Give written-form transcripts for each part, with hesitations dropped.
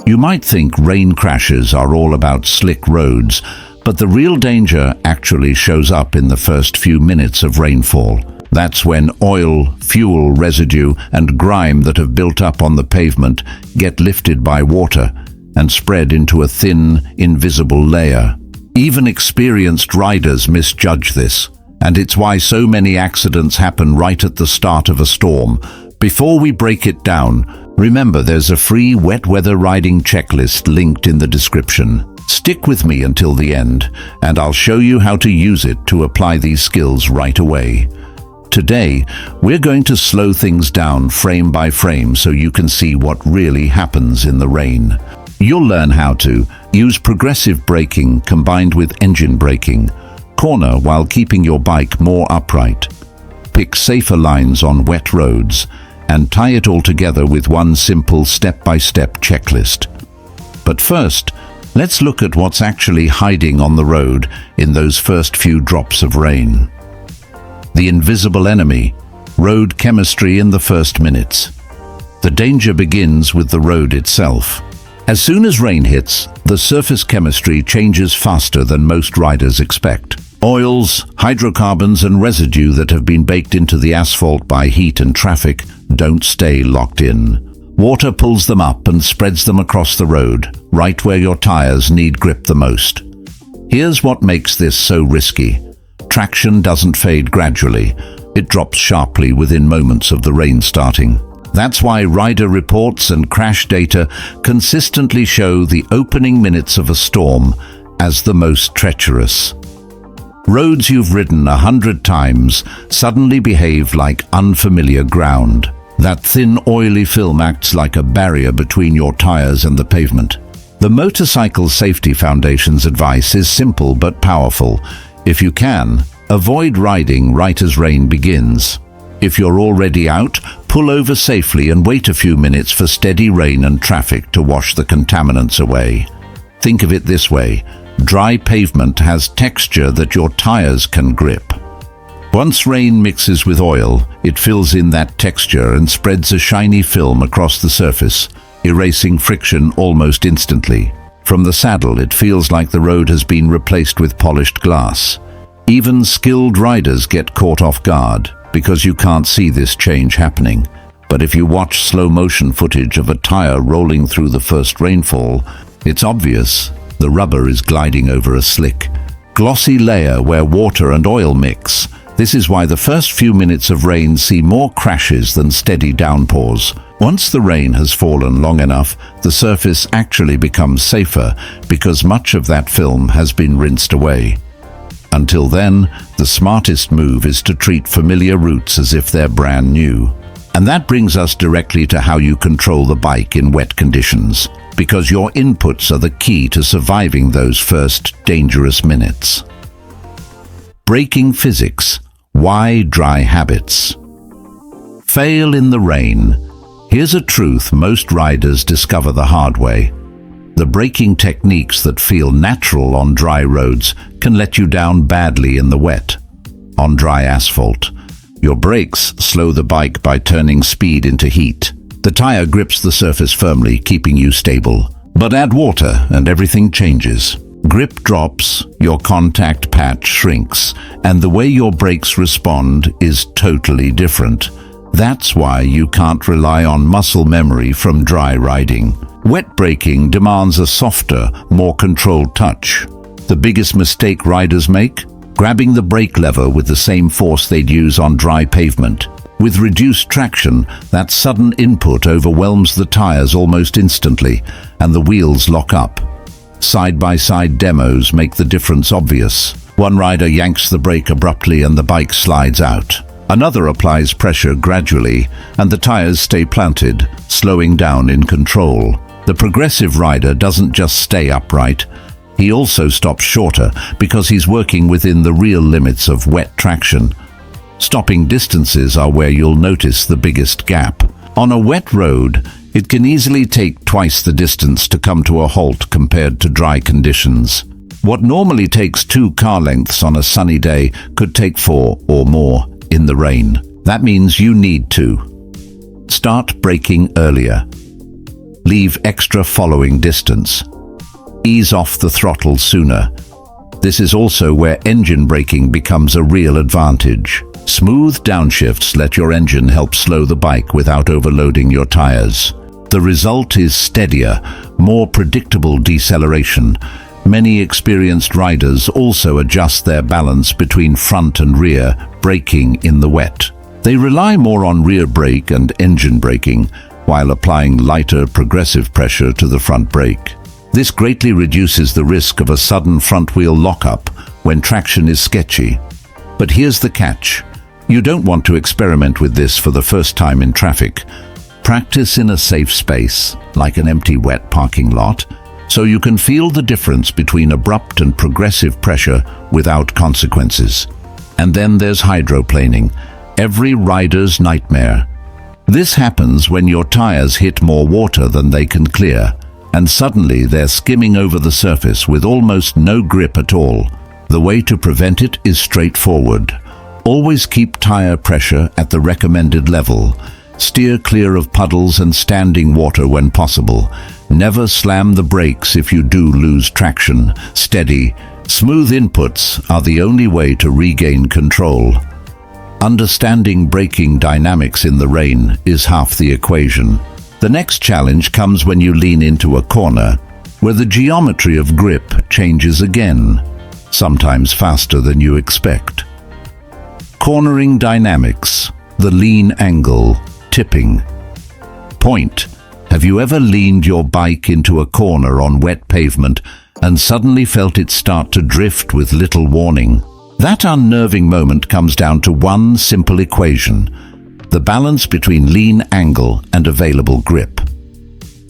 You might think rain crashes are all about slick roads, but the real danger actually shows up in the first few minutes of rainfall. That's when oil, fuel residue, and grime that have built up on the pavement get lifted by water and spread into a thin, invisible layer. Even experienced riders misjudge this, and it's why so many accidents happen right at the start of a storm. Before we break it down, remember there's a free wet weather riding checklist linked in the description. Stick with me until the end, and I'll show you how to use it to apply these skills right away. Today, we're going to slow things down frame by frame so you can see what really happens in the rain. You'll learn how to use progressive braking combined with engine braking, corner while keeping your bike more upright, pick safer lines on wet roads, and tie it all together with one simple step-by-step checklist. But first, let's look at what's actually hiding on the road in those first few drops of rain. The invisible enemy, road chemistry in the first minutes. The danger begins with the road itself. As soon as rain hits, the surface chemistry changes faster than most riders expect. Oils, hydrocarbons, and residue that have been baked into the asphalt by heat and traffic don't stay locked in. Water pulls them up and spreads them across the road, right where your tires need grip the most. Here's what makes this so risky. Traction doesn't fade gradually. It drops sharply within moments of the rain starting. That's why rider reports and crash data consistently show the opening minutes of a storm as the most treacherous. Roads you've ridden 100 times suddenly behave like unfamiliar ground. That thin, oily film acts like a barrier between your tires and the pavement. The Motorcycle Safety Foundation's advice is simple but powerful. If you can, avoid riding right as rain begins. If you're already out, pull over safely and wait a few minutes for steady rain and traffic to wash the contaminants away. Think of it this way: dry pavement has texture that your tires can grip. Once rain mixes with oil, it fills in that texture and spreads a shiny film across the surface, erasing friction almost instantly. From the saddle, it feels like the road has been replaced with polished glass. Even skilled riders get caught off guard because you can't see this change happening. But if you watch slow-motion footage of a tire rolling through the first rainfall, it's obvious. The rubber is gliding over a slick, glossy layer where water and oil mix. This is why the first few minutes of rain see more crashes than steady downpours. Once the rain has fallen long enough, the surface actually becomes safer because much of that film has been rinsed away. Until then, the smartest move is to treat familiar routes as if they're brand new. And that brings us directly to how you control the bike in wet conditions, because your inputs are the key to surviving those first dangerous minutes. Braking physics. Why dry habits? Fail in the rain. Here's a truth most riders discover the hard way. The braking techniques that feel natural on dry roads can let you down badly in the wet. On dry asphalt, your brakes slow the bike by turning speed into heat. The tire grips the surface firmly, keeping you stable. But add water and everything changes. Grip drops, your contact patch shrinks, and the way your brakes respond is totally different. That's why you can't rely on muscle memory from dry riding. Wet braking demands a softer, more controlled touch. The biggest mistake riders make? Grabbing the brake lever with the same force they'd use on dry pavement. With reduced traction, that sudden input overwhelms the tires almost instantly, and the wheels lock up. Side-by-side demos make the difference obvious. One rider yanks the brake abruptly and the bike slides out. Another applies pressure gradually, and the tires stay planted, slowing down in control. The progressive rider doesn't just stay upright, he also stops shorter because he's working within the real limits of wet traction. Stopping distances are where you'll notice the biggest gap. On a wet road, it can easily take twice the distance to come to a halt compared to dry conditions. What normally takes 2 car lengths on a sunny day could take 4 or more in the rain. That means you need to start braking earlier. Leave extra following distance. Ease off the throttle sooner. This is also where engine braking becomes a real advantage. Smooth downshifts let your engine help slow the bike without overloading your tires. The result is steadier, more predictable deceleration. Many experienced riders also adjust their balance between front and rear braking in the wet. They rely more on rear brake and engine braking, while applying lighter progressive pressure to the front brake. This greatly reduces the risk of a sudden front-wheel lock-up when traction is sketchy. But here's the catch. You don't want to experiment with this for the first time in traffic. Practice in a safe space, like an empty wet parking lot, so you can feel the difference between abrupt and progressive pressure without consequences. And then there's hydroplaning, every rider's nightmare. This happens when your tires hit more water than they can clear, and suddenly they're skimming over the surface with almost no grip at all. The way to prevent it is straightforward. Always keep tire pressure at the recommended level. Steer clear of puddles and standing water when possible. Never slam the brakes if you do lose traction. Steady, smooth inputs are the only way to regain control. Understanding braking dynamics in the rain is half the equation. The next challenge comes when you lean into a corner, where the geometry of grip changes again, sometimes faster than you expect. Cornering dynamics, the lean angle, tipping. Point. Have you ever leaned your bike into a corner on wet pavement and suddenly felt it start to drift with little warning? That unnerving moment comes down to one simple equation: the balance between lean angle and available grip.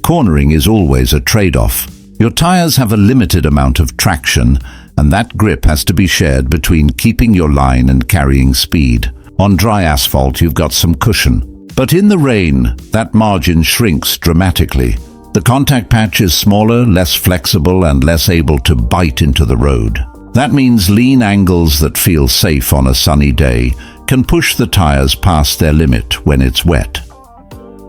Cornering is always a trade-off. Your tires have a limited amount of traction, and that grip has to be shared between keeping your line and carrying speed. On dry asphalt, you've got some cushion. But in the rain, that margin shrinks dramatically. The contact patch is smaller, less flexible, and less able to bite into the road. That means lean angles that feel safe on a sunny day can push the tires past their limit when it's wet.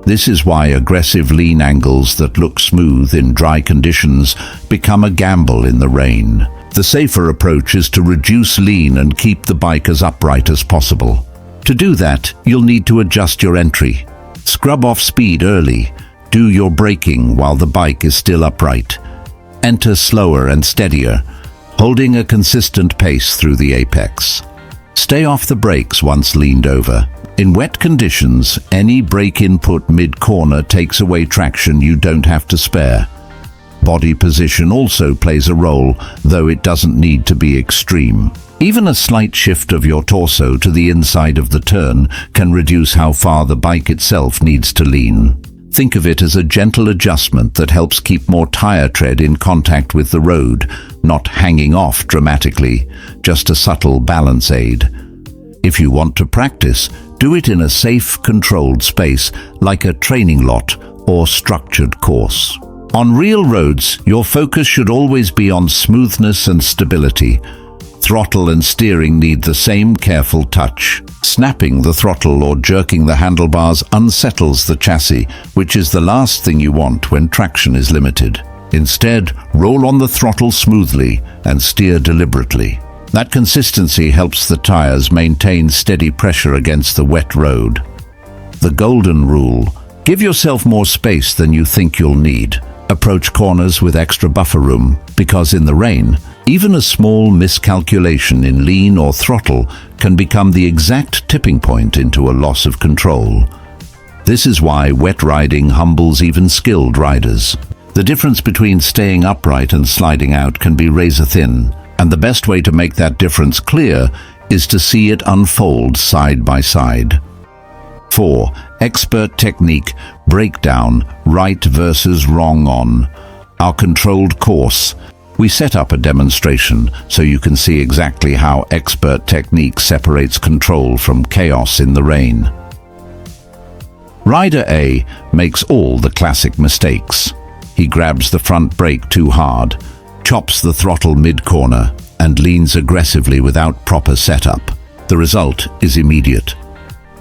This is why aggressive lean angles that look smooth in dry conditions become a gamble in the rain. The safer approach is to reduce lean and keep the bike as upright as possible. To do that, you'll need to adjust your entry. Scrub off speed early. Do your braking while the bike is still upright. Enter slower and steadier, holding a consistent pace through the apex. Stay off the brakes once leaned over. In wet conditions, any brake input mid-corner takes away traction you don't have to spare. Body position also plays a role, though it doesn't need to be extreme. Even a slight shift of your torso to the inside of the turn can reduce how far the bike itself needs to lean. Think of it as a gentle adjustment that helps keep more tire tread in contact with the road, not hanging off dramatically, just a subtle balance aid. If you want to practice, do it in a safe, controlled space like a training lot or structured course. On real roads, your focus should always be on smoothness and stability. Throttle and steering need the same careful touch. Snapping the throttle or jerking the handlebars unsettles the chassis, which is the last thing you want when traction is limited. Instead, roll on the throttle smoothly and steer deliberately. That consistency helps the tires maintain steady pressure against the wet road. The golden rule: give yourself more space than you think you'll need. Approach corners with extra buffer room, because in the rain, even a small miscalculation in lean or throttle can become the exact tipping point into a loss of control. This is why wet riding humbles even skilled riders. The difference between staying upright and sliding out can be razor thin, and the best way to make that difference clear is to see it unfold side by side. 4. Expert technique, breakdown, right versus wrong on. Our controlled course. We set up a demonstration so you can see exactly how expert technique separates control from chaos in the rain. Rider A makes all the classic mistakes. He grabs the front brake too hard, chops the throttle mid-corner, and leans aggressively without proper setup. The result is immediate.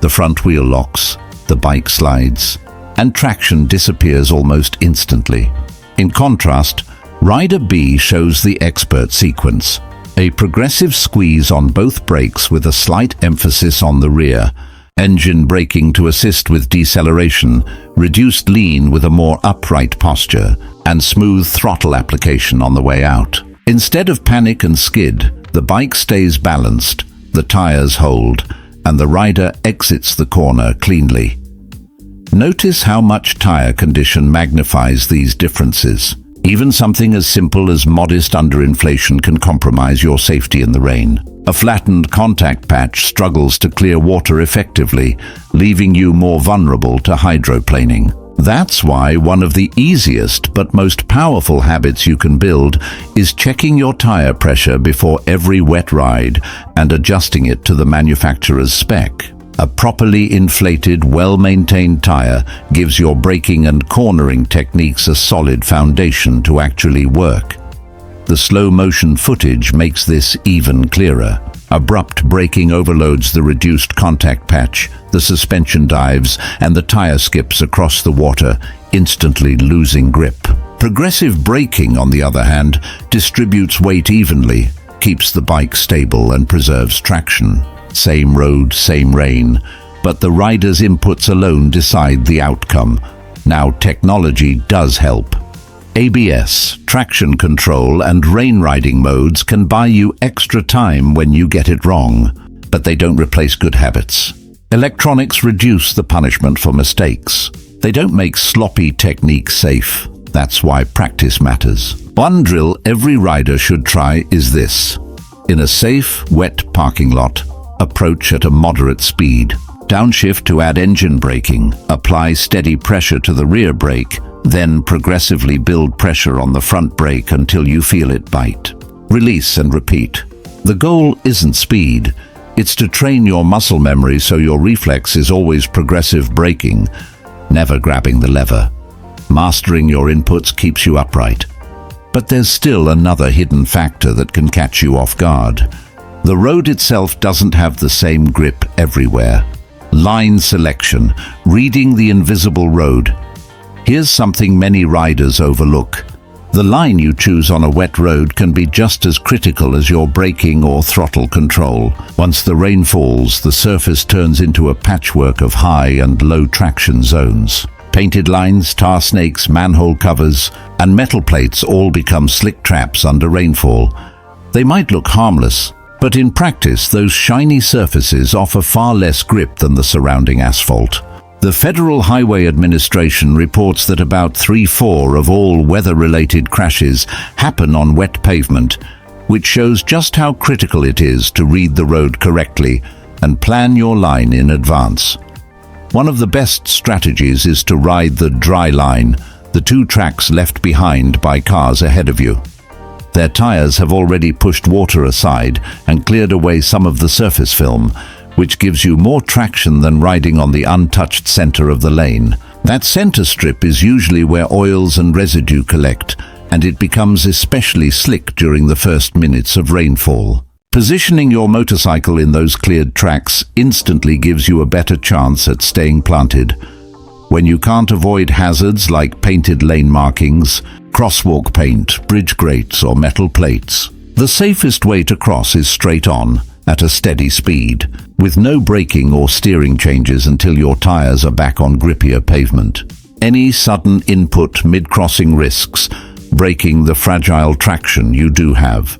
The front wheel locks, the bike slides, and traction disappears almost instantly. In contrast, Rider B shows the expert sequence. A progressive squeeze on both brakes with a slight emphasis on the rear, engine braking to assist with deceleration, reduced lean with a more upright posture, and smooth throttle application on the way out. Instead of panic and skid, the bike stays balanced, the tires hold, and the rider exits the corner cleanly. Notice how much tire condition magnifies these differences. Even something as simple as modest underinflation can compromise your safety in the rain. A flattened contact patch struggles to clear water effectively, leaving you more vulnerable to hydroplaning. That's why one of the easiest but most powerful habits you can build is checking your tire pressure before every wet ride and adjusting it to the manufacturer's spec. A properly inflated, well-maintained tire gives your braking and cornering techniques a solid foundation to actually work. The slow-motion footage makes this even clearer. Abrupt braking overloads the reduced contact patch, the suspension dives, and the tire skips across the water, instantly losing grip. Progressive braking, on the other hand, distributes weight evenly, keeps the bike stable and preserves traction. Same road, same rain, but the rider's inputs alone decide the outcome. Now technology does help. ABS, traction control, and rain riding modes can buy you extra time when you get it wrong, but they don't replace good habits. Electronics reduce the punishment for mistakes. They don't make sloppy technique safe. That's why practice matters. One drill every rider should try is this. In a safe, wet parking lot, approach at a moderate speed. Downshift to add engine braking. Apply steady pressure to the rear brake, then progressively build pressure on the front brake until you feel it bite. Release and repeat. The goal isn't speed. It's to train your muscle memory so your reflex is always progressive braking, never grabbing the lever. Mastering your inputs keeps you upright. But there's still another hidden factor that can catch you off guard. The road itself doesn't have the same grip everywhere. Line selection, reading the invisible road. Here's something many riders overlook. The line you choose on a wet road can be just as critical as your braking or throttle control. Once the rain falls, the surface turns into a patchwork of high and low traction zones. Painted lines, tar snakes, manhole covers, and metal plates all become slick traps under rainfall. They might look harmless, but in practice, those shiny surfaces offer far less grip than the surrounding asphalt. The Federal Highway Administration reports that about 3/4 of all weather-related crashes happen on wet pavement, which shows just how critical it is to read the road correctly and plan your line in advance. One of the best strategies is to ride the dry line, the two tracks left behind by cars ahead of you. Their tires have already pushed water aside and cleared away some of the surface film, which gives you more traction than riding on the untouched center of the lane. That center strip is usually where oils and residue collect, and it becomes especially slick during the first minutes of rainfall. Positioning your motorcycle in those cleared tracks instantly gives you a better chance at staying planted. When you can't avoid hazards like painted lane markings, crosswalk paint, bridge grates, or metal plates, the safest way to cross is straight on, at a steady speed, with no braking or steering changes until your tires are back on grippier pavement. Any sudden input mid-crossing risks breaking the fragile traction you do have.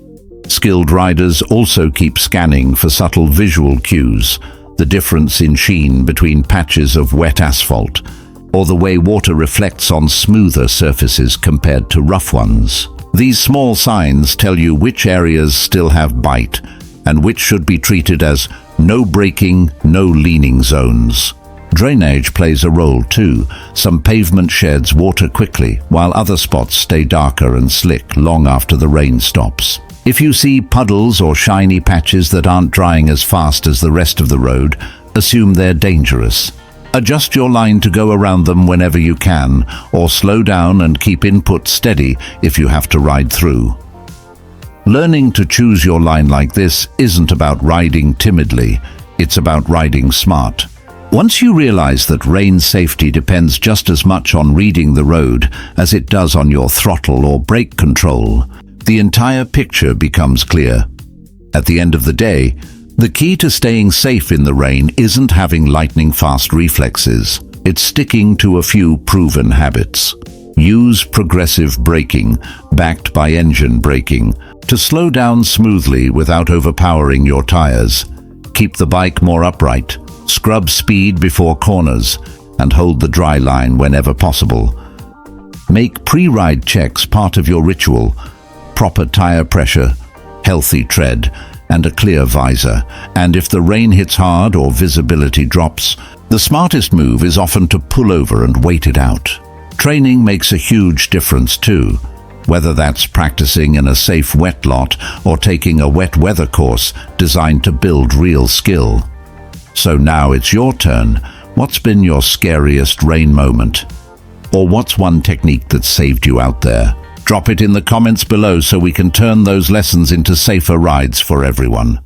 Skilled riders also keep scanning for subtle visual cues, the difference in sheen between patches of wet asphalt, or the way water reflects on smoother surfaces compared to rough ones. These small signs tell you which areas still have bite and which should be treated as no braking, no leaning zones. Drainage plays a role too. Some pavement sheds water quickly, while other spots stay darker and slick long after the rain stops. If you see puddles or shiny patches that aren't drying as fast as the rest of the road, assume they're dangerous. Adjust your line to go around them whenever you can, or slow down and keep input steady if you have to ride through. Learning to choose your line like this isn't about riding timidly, it's about riding smart. Once you realize that rain safety depends just as much on reading the road as it does on your throttle or brake control, the entire picture becomes clear. At the end of the day, the key to staying safe in the rain isn't having lightning-fast reflexes. It's sticking to a few proven habits. Use progressive braking, backed by engine braking, to slow down smoothly without overpowering your tires. Keep the bike more upright. Scrub speed before corners, and hold the dry line whenever possible. Make pre-ride checks part of your ritual. Proper tire pressure, healthy tread, and a clear visor. And if the rain hits hard or visibility drops, the smartest move is often to pull over and wait it out. Training makes a huge difference too, whether that's practicing in a safe wet lot or taking a wet weather course designed to build real skill. So now it's your turn. What's been your scariest rain moment? Or what's one technique that saved you out there? Drop it in the comments below so we can turn those lessons into safer rides for everyone.